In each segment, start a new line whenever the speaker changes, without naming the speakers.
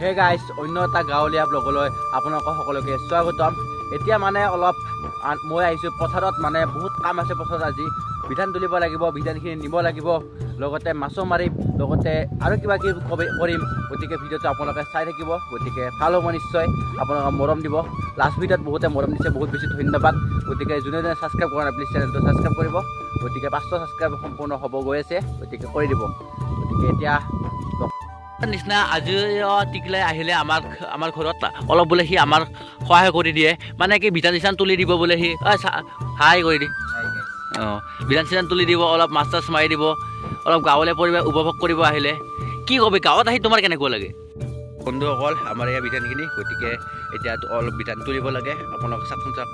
Hey guys, অন্য এটা গাঁৱলীয়া ব্লগলৈ আপোনালোকক সকলোকে স্বাগতম। এতিয়া মানে অলপ মই আহিছোঁ পথাৰত, মানে বহুত কাম আছে পথাৰত। আজি বিধান তুলিব লাগিব, বিধানখিনি নিব লাগিব, লগতে মাছো মাৰিম, লগতে আৰু কিবা কিবি কৰিম। গতিকে ভিডিঅ'টো আপোনালোকে চাই থাকিব। গতিকে ভাল হ'ব নিশ্চয়, আপোনালোকে মৰম দিব। লাষ্ট ভিডিঅ'ত বহুতে মৰম দিছে, বহুত বেছি ধন্যবাদ। গতিকে যোনে যোনে ছাবস্ক্ৰাইব কৰা নাই প্লিজ চেনেলটো ছাবস্ক্ৰাইব কৰিব। গতিকে 500 ছাবস্ক্ৰাইব সম্পূৰ্ণ হ'ব গৈ আছে, গতিকে কৰি দিব। গতিকে এতিয়া নিচিনা আজিও টিকলাই আহিলে আমাৰ ঘৰত অলপ বোলে সি আমাৰ সহায় কৰি দিয়ে, মানে কি বিধান চিধান তুলি দিব বোলে সি। হাই কৰি দি অঁ, বিধান চিধান তুলি দিব, অলপ মাছ চাছ মাৰি দিব, অলপ গাঁৱলীয়া পৰিৱেশ উপভোগ কৰিব আহিলে। কি ক'বি, গাঁৱত আহি তোমাৰ কেনেকুৱা লাগে? বন্ধুসকল, আমাৰ এয়া বিধানখিনি, গতিকে এতিয়া অলপ বিধান তুলিব লাগে। আপোনালোক চাওকচোন, চাওক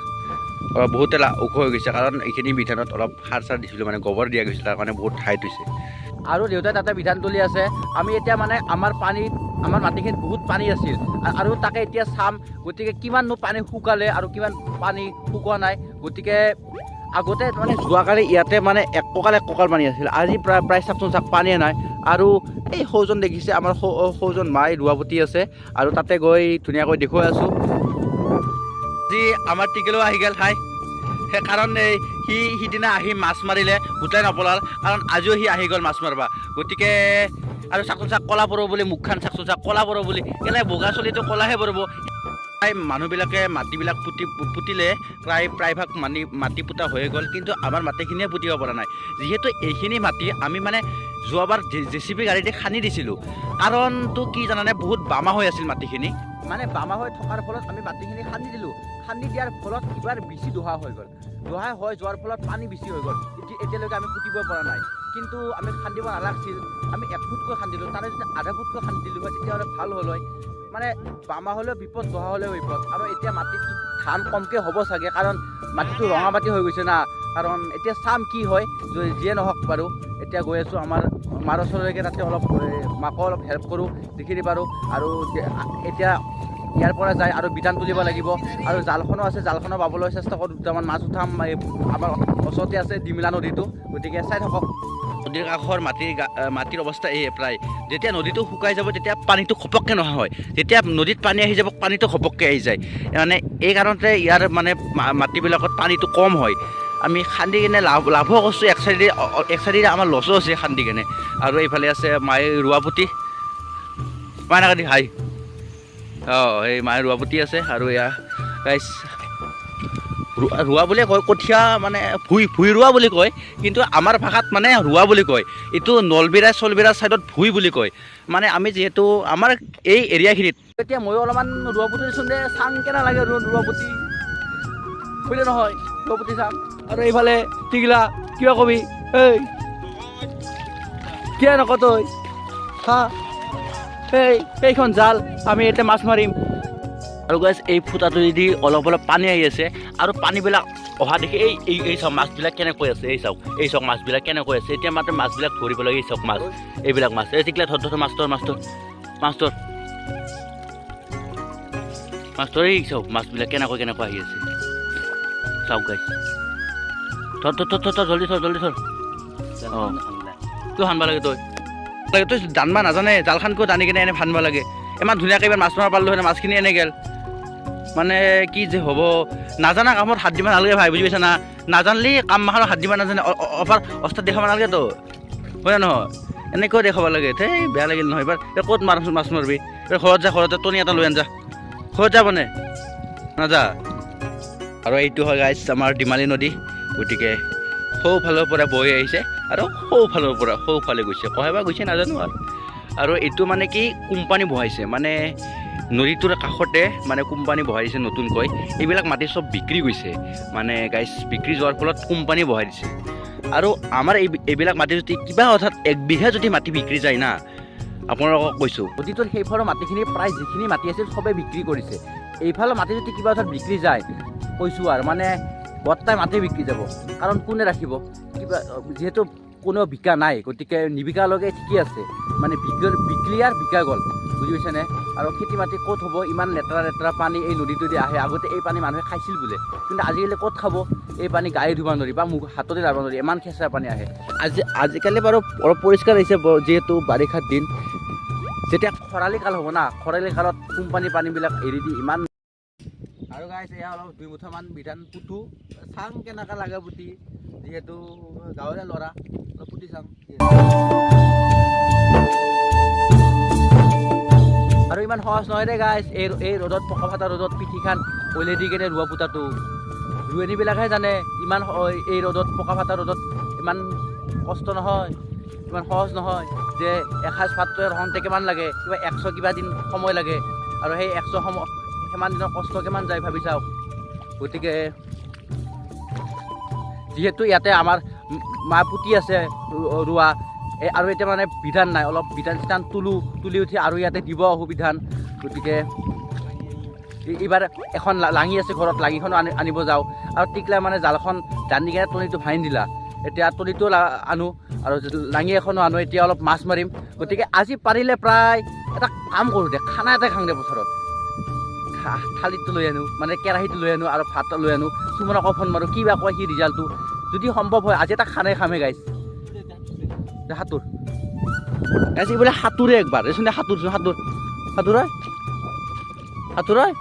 অলপ বহুতে ওখ হৈ গৈছে, কাৰণ এইখিনি বিধানত অলপ সাৰ চাৰ দিছিলোঁ, মানে গোবৰ দিয়া গৈছিল, তাৰ কাৰণে বহুত হাইট হৈছে। আৰু দেউতাই তাতে বিধান তুলি আছে। আমি এতিয়া মানে আমাৰ মাটিখিনিত বহুত পানী আছিল, আৰু তাকে এতিয়া চাম গতিকে কিমাননো পানী শুকালে আৰু কিমান পানী শুকোৱা নাই। গতিকে আগতে মানে যোৱাকালি ইয়াতে মানে এক কঁকাল পানী আছিল, আজি প্ৰায় চাওকচোন চাওক পানীয়ে নাই। আৰু এই সৌজন দেখিছে, আমাৰ সৌজন মায়ে ৰোৱা পুতি আছে, আৰু তাতে গৈ ধুনীয়াকৈ দেখুৱাই আছোঁ। আজি আমাৰ টিকেলো আহি গ'ল হাই, কাৰণ সি সিদিনা আহি মাছ মাৰিলে, গোটাই নপলাল, কাৰণ আজিও সি আহি গ'ল মাছ মাৰিবা। গতিকে আৰু চাকচোন চাক কলা পৰব বুলি, মুখখন চাকচোন চাক কলা পৰব বুলি, কেলে বগা চলিটো কলাহে পৰব। মানুহবিলাকে মাটিবিলাক পুতিলে প্ৰায়ভাগ মাটি পুতা হৈ গ'ল, কিন্তু আমাৰ মাটিখিনিয়ে পুতিব পৰা নাই। যিহেতু এইখিনি মাটি আমি মানে যোৱাবাৰ JCB গাড়ীতে খান্দি দিছিলোঁ, কাৰণটো কি জানানে, বহুত বামা হৈ আছিল মাটিখিনি, মানে বামা হৈ থকাৰ ফলত আমি মাটিখিনি খান্দি দিলোঁ। খান্দি দিয়াৰ ফলত এইবাৰ বেছি দোহা হৈ গ'ল, দোহা হৈ যোৱাৰ ফলত পানী বেছি হৈ গ'ল। এতিয়ালৈকে আমি পুতিব পৰা নাই, কিন্তু আমি খান্দিব নালাগিছিল। আমি 1 ফুটকৈ খান্দিলোঁ, তাৰে যদি আধা ফুটকৈ খান্দি দিলোঁ হয় তেতিয়াহ'লে ভাল হ'ল হয়। মানে বামা হ'লেও বিপদ, দোহা হ'লেও বিপদ। আৰু এতিয়া মাটিটো ধান কমকৈ হ'ব চাগে, কাৰণ মাটিটো ৰঙা মাটি হৈ গৈছে না। কাৰণ এতিয়া চাম কি হয়, যিয়ে নহওক বাৰু। এতিয়া গৈ আছোঁ আমাৰ মাৰ ওচৰলৈকে, তাতে অলপ মাকো অলপ হেল্প কৰোঁ যিখিনি পাৰোঁ। আৰু এতিয়া ইয়াৰ পৰা যায় আৰু বিধান তুলিব লাগিব, আৰু জালখনো আছে, জালখনো বাবলৈ চেষ্টা কৰোঁ। দুটামান মাছ উঠাম, আমাৰ ওচৰতে আছে ডিমিলা নদীটো, গতিকে চাই থাকক। নদীৰ কাষৰ মাটিৰ অৱস্থা এই প্ৰায়, যেতিয়া নদীটো শুকাই যাব তেতিয়া পানীটো ঘপককৈ নহা হয়, যেতিয়া নদীত পানী আহি যাব পানীটো ঘপককৈ আহি যায়। মানে এই কাৰণতে ইয়াৰ মানে মাটিবিলাকত পানীটো কম হয়। আমি খান্দি কিনে লাভো কৰিছোঁ, এক চাইডে আমাৰ লছো আছে খান্দি কিনে। আৰু এইফালে আছে মায়ে ৰোৱা পুতি, পাই নাকাটি হাই, অঁ এই মায়ে ৰোৱা পুতি আছে। আৰু এয়া গাইছ ৰোৱা বুলি কয়, কঠীয়া মানে ভুই ৰোৱা বুলি কয়, কিন্তু আমাৰ ভাষাত মানে ৰোৱা বুলি কয়। এইটো নলবিৰা ছাইডত ভুই বুলি কয়। মানে আমি যিহেতু আমাৰ এই এৰিয়াখিনিত, এতিয়া ময়ো অলপমান ৰোৱা পুতি দিছোঁ দে, চাং কেনে লাগে ৰোৱা পুতি, বুজিলে নহয়, ৰোৱা পুতি চাম। আৰু এইফালে টিগলা কিবা কবি, এই কিয় নক তই হা, এইখন জাল, আমি এতিয়া মাছ মাৰিম। আৰু গাইছ এই ফুটাটো যদি অলপ পানী আহি আছে, আৰু পানীবিলাক অহা দেখি এই চাওক মাছবিলাক কেনেকৈ আছে, এই চাওক মাছবিলাক কেনেকৈ আছে। এতিয়া মাত্ৰ মাছবিলাক ধৰিব লাগে, এই চাওক মাছ, এইবিলাক মাছ, এই টিকলা ধৰ মাছটোৰ এই চাওক মাছবিলাক কেনেকৈ আহি আছে, চাওক গাইছ। জলদি থৰ। অঁ তই সানবা লাগে, তই জানবা নাজানে, জালখানকো জানি কিনে এনে ভানবা লাগে। ইমান ধুনীয়াকৈ ইমান মাছ মাৰিব পাৰিলোঁ হয়, মাছখিনি এনে গ'ল। মানে কি যে হ'ব, নাজানা কামত হাত দিব নালাগে ভাই, বুজি পাইছা না। নাজানলি কাম মাখনত হাত দিব নাজানে, অস্তাদ দেখাব নালাগে তো, হয় নহয়, এনেকৈ দেখাব লাগে। সেই বেয়া লাগিল নহয়। এবাৰ ক'ত মাছ মাৰিবি, ঘৰত যা, ঘৰতে টনি এটা লৈ আন যা, ঘৰত যাবনে নাযা। আৰু এইটো হয় গাইছ আমাৰ ডিমালী নদী, গতিকে সৌফালৰ পৰা বৈ আহিছে, আৰু সৌফালে গৈছে, কহেবা গৈছে নাজানো। আৰু এইটো মানে কি কোম্পানী বহাইছে, মানে নদীটোৰ কাষতে মানে কোম্পানী বহাই দিছে নতুনকৈ। এইবিলাক মাটি চব বিক্ৰী গৈছে, মানে গাইছ বিক্ৰী যোৱাৰ ফলত কোম্পানী বহাই দিছে। আৰু আমাৰ এইবিলাক মাটি যদি কিবা অৰ্থাৎ 1 বিঘা যদি মাটি বিক্ৰী যায় না, আপোনালোকক কৈছোঁ, নদীটোৰ সেইফালৰ মাটিখিনি প্ৰায় যিখিনি মাটি আছিল চবেই বিক্ৰী কৰিছে। এইফালৰ মাটি যদি কিবা অৰ্থাৎ বিক্ৰী যায়, কৈছোঁ আৰু মানে বৰ্তাই মাটি বিক্ৰী যাব, কাৰণ কোনে ৰাখিব, কিবা যিহেতু কোনেও বিকা নাই, গতিকে নিবিকালৈকে ঠিকেই আছে। মানে বিক্ৰী আৰু বিকা গ'ল, বুজি পাইছেনে। আৰু খেতি মাটি ক'ত হ'ব, ইমান লেতেৰা পানী এই নদীটোদি আহে। আগতে এই পানী মানুহে খাইছিল বোলে, কিন্তু আজিকালি ক'ত খাব, এই পানী গায়ে ধুব নোৱাৰি বা হাততে যাব নোৱাৰি, ইমান খেঁচা পানী আহে। আজিকালি বাৰু অলপ পৰিষ্কাৰ হৈছে, যিহেতু বাৰিষাৰ দিন, যেতিয়া খৰালি কাল হ'ব না, খৰালি কালত কোম্পানী পানীবিলাক এৰি দি ইমান। আৰু গাইছ এয়া অলপ 2 মুঠামান বিধান পুতু চাং কেনেকুৱা লাগে পুতি, যিহেতু গাঁৱৰে ল'ৰা অলপ পুতি চাং। আৰু ইমান সহজ নহয় দে গাইছ, এই ৰ'দত পকা ফাটা ৰ'দত পিঠিখান ওলাই দি কেনে ৰোৱা পোতাটো ৰোৱনীবিলাকহে জানে। ইমান এই ৰ'দত পকা ফাটা ৰ'দত ইমান কষ্ট নহয়, ইমান সহজ নহয় যে এসাঁজ ভাতটোৱে ৰহওঁতে কিমান লাগে, কিবা 100 কিবা দিন সময় লাগে। আৰু সেই 100 সময় সিমান দিনৰ কষ্ট কিমান যায় ভাবি চাওক। গতিকে যিহেতু ইয়াতে আমাৰ মা পুতি আছে ৰোৱা, আৰু এতিয়া মানে বিধান নাই, অলপ বিধান চিধান তুলি উঠি আৰু ইয়াতে দিব অসুবিধান। গতিকে এইবাৰ এখন লাঙি আছে ঘৰত, লাঙিখনো আনিব যাওঁ। আৰু টিকলা মানে জালখন জানি কিনে তলিটো ভাঙি দিলা, এতিয়া তলিটো আনো আৰু লাঙি এখনো আনো, এতিয়া অলপ মাছ মাৰিম। গতিকে আজি পাৰিলে প্ৰায় এটা কাম কৰোঁ দে, খানা এটা খাওঁ দে পথাৰত। থালিটো লৈ আনো, মানে কেৰাহীটো লৈ আনো আৰু ভাত লৈ আনো। সুমনকো ফোন মাৰোঁ, কি বা কয় সি ৰিজাল্টটো। যদি সম্ভৱ হয় আজি এটা খানাই খামে গাইছ। সাঁতোৰ গাইছ, বোলে সাঁতোৰে একবাৰ দেচোন, সাঁতোৰচোন সাঁতোৰ সাঁতোৰ হয় সাঁতোৰ হয়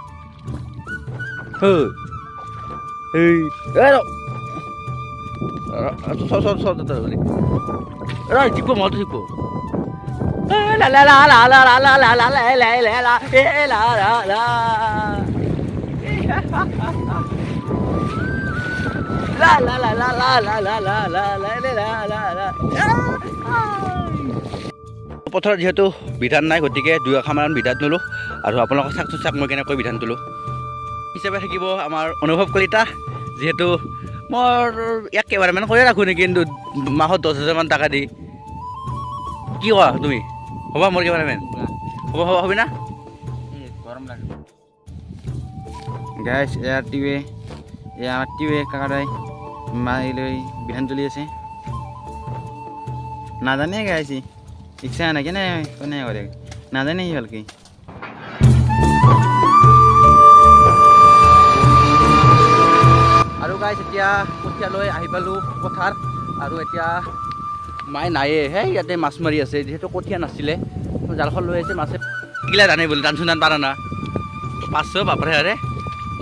জিপ মলটো জিপ পথাৰত যিহেতু বিধান নাই, গতিকে 2 আশামান বিধান তোলোঁ আৰু আপোনালোকক চাক মই কেনেকৈ বিধান তোলোঁ হিচাপে থাকিব আমাৰ অনুভৱ কলিতা। যিহেতু মই ইয়াক কেমেৰামেন কৰি ৰাখোঁ নেকি, কিন্তু মাহত 10,000 মান টকা দি। কি কোৱা তুমি? হ'ব মোৰ কেমেৰামেন? হবি না? গৰম লাগে গাইছ। এয়াৰ টিৱে কাকাৰাই মাৰি লৈ বিধান তুলি আছে। নাজানে গাইছি, ইচ্ছা নাই কেনে কোনে কৰে, নাজানে সি ভালকে। আৰু গাইছ এতিয়া কঠীয়া লৈ আহি পালোঁ পথাৰ, আৰু এতিয়া মায়ে নায়ে হে ইয়াতে মাছ মাৰি আছে। যিহেতু কঠীয়া নাছিলে, জালখন লৈ আছে, মাছে কিলা জানে বোলে টান চুন পাৰা না পাঁচশ বাপৰে আৰে।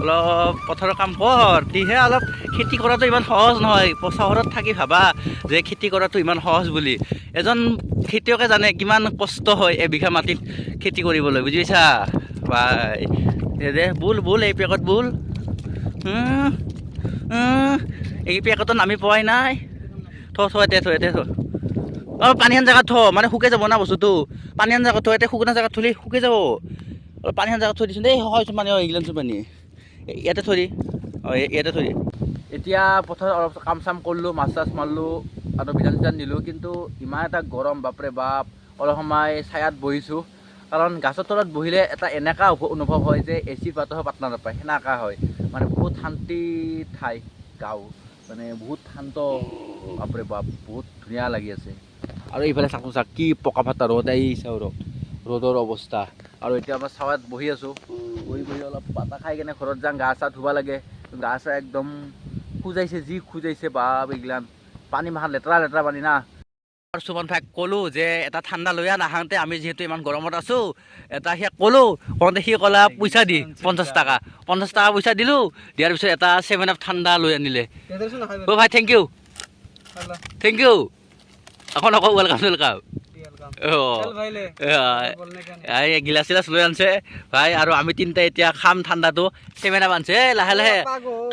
অলপ পথাৰৰ কাম কৰ, তিহে অলপ খেতি কৰাটো ইমান সহজ নহয়। চহৰত থাকি ভাবা যে খেতি কৰাটো ইমান সহজ বুলি। এজন খেতিয়কে জানে কিমান কষ্ট হয় এবিঘা মাটিত খেতি কৰিবলৈ, বুজি পাইছা বাই। দে বোল এই পেকত বোল, এই পেকতো নামি পোৱাই নাই। থ পানীহান জেগাত থ, মানে শুকাই যাব না বস্তুটো। পানীহান জেগাত থ, এতিয়া শুকনা জেগাত থ'লে শুকাই যাব। অলপ পানীহান জেগাত থৈ দিছোঁ দেই, হয়চোন পানী এইগিলাচোন পানী ইয়াতে থৈ দি, ইয়াতে থৈ দি। এতিয়া পথাৰত অলপ কাম চাম কৰিলোঁ, মাছ চাছ মাৰিলোঁ আৰু বিধান চিধান দিলোঁ। কিন্তু ইমান এটা গৰম বাপৰে বাপ। অলপ সময় ছায়াত বহিছোঁ, কাৰণ গাছৰ তলত বহিলে এটা এনেকুৱা অনুভৱ হয় যে এচিৰ পাতহে পাত্তা নাপায়, সেনেকুৱা হয়। মানে বহুত শান্তি ঠাই গাঁও, মানে বহুত শান্ত বাপৰে বাপ, বহুত ধুনীয়া লাগি আছে। আৰু এইফালে চাকো চাক কি পকা ফাটা ৰ'দ আহিছে, ৰ'দৰ অৱস্থা। আৰু এতিয়া আমাৰ ছাৱাত বহি আছোঁ, বহি অলপ পাতা খাই কেনে ঘৰত যাওঁ, গা চা ধুব লাগে। গা চা একদম খোজাইছে বাপ এইগিলান পানী, মাখান লেতেৰা পানী না। সুমন ভাইক ক'লোঁ যে এটা ঠাণ্ডা লৈ নাখাওঁতে, আমি যিহেতু ইমান গৰমত আছোঁ, এটা সিয়াক ক'লোঁ, কওঁতে সি ক'লা পইচা দি 50 টকা পইচা দিলোঁ। দিয়াৰ পিছত এটা 7 আপ ঠাণ্ডা লৈ আনিলে। অ' ভাই থেংক ইউ আকৌ ৱেলকাম। গিলাচ চিলাচ লৈ আনছে ভাই, আৰু আমি তিনিটা এতিয়া খাম ঠাণ্ডাটো। 7 আপ আনছে লাহে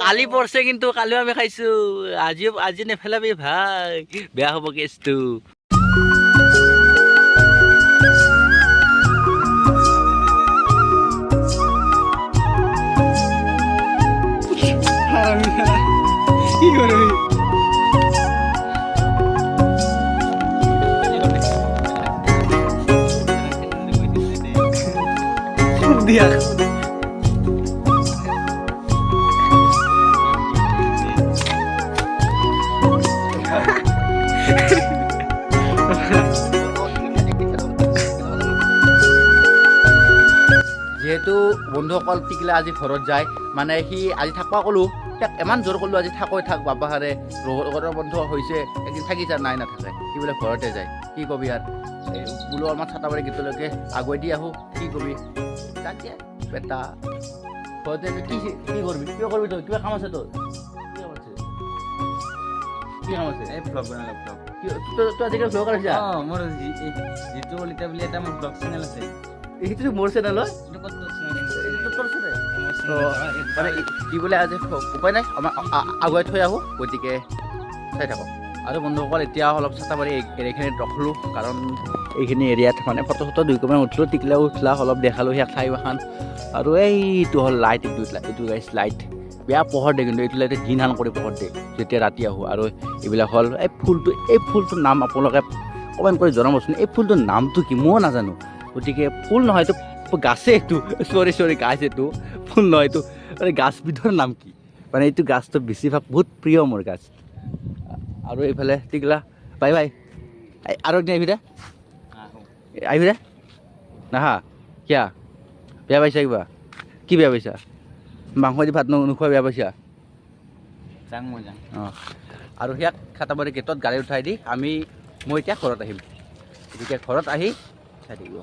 কালি পৰছে, কিন্তু কালিও আমি খাইছোঁ। আজি নেফেলাবি ভাই, বেয়া হ'ব কেছটো। কি কৰিবি দিয়া যিহেতু বন্ধুসকল টিকলা আজি ঘৰত যায়, মানে সি আজি থাকবা ক'লোঁ, তাক ইমান জোৰ ক'লোঁ আজি থাক বাবাহাৰে, ঘৰৰ বন্ধ হৈছে একদিন থাকি যা, নাই নাথাকে, সি বোলে ঘৰতে যায়। কি কবি আৰু বোলো অলপমান চাটাবাৰী গীতলৈকে আগুৱাই দি আহোঁ কি কবি তাকে বেটা ঘৰতে কি কৰিবি কিয় কৰিবি তই কিবা কাম আছে তোৰ কি কাম আছে
এই ব্লগ বনালে ব্লগ
তই আজিকালি ব্লগ কৰিছা
মোৰ যিটো কলিতা বুলি এটা মোৰ ব্লগ চেনেল আছে
সেইটো মোৰ চেনেলত
এইটো ক'ত চেনেল
তোৰ চেনেল মানে কি বোলে আজি উপায় নাই আমাৰ আগুৱাই থৈ আহোঁ গতিকে চাই থাকক আৰু বন্ধুসকল এতিয়া অলপ চাটাবাৰী এৰিয়াখিনিত ৰখলোঁ কাৰণ এইখিনি এৰিয়াত মানে ফটো চটো 2 কপি উঠিলোঁ টিকলা উঠলা অলপ দেখালোঁ সেয়া ঠাই এখন আৰু এইটো হ'ল লাইট এইটো গাইছ লাইট বেয়া পোহৰ দিয়ে কিন্তু এইটো লাইটে দিনহান কৰি পোহৰ দিয়ে যেতিয়া ৰাতি আহোঁ আৰু এইবিলাক হ'ল এই ফুলটোৰ নাম আপোনালোকে কমেণ্ট কৰি জনাবচোন এই ফুলটোৰ নামটো কি ময়ো নাজানো গতিকে ফুল নহয় এইটো গাছে এইটো চৰি গাছ এইটো ফুল নহয় এইটো মানে গাছবিধৰ নাম কি মানে এইটো গাছটো বেছিভাগ বহুত প্ৰিয় মোৰ গাছ আৰু এইফালে টিকলা বাই আৰু একদিন আহিবি দে নাহা কিয়া বেয়া পাইছা কিবা কি বেয়া পাইছা মাংস দি ভাত নোখোৱা বেয়া পাইছা
যাং মই যাং
অঁ আৰু সেয়াক চাটাবাৰী গেটত গাড়ী উঠাই দি মই এতিয়া ঘৰত আহিম গতিকে ঘৰত আহি চাই থাকিব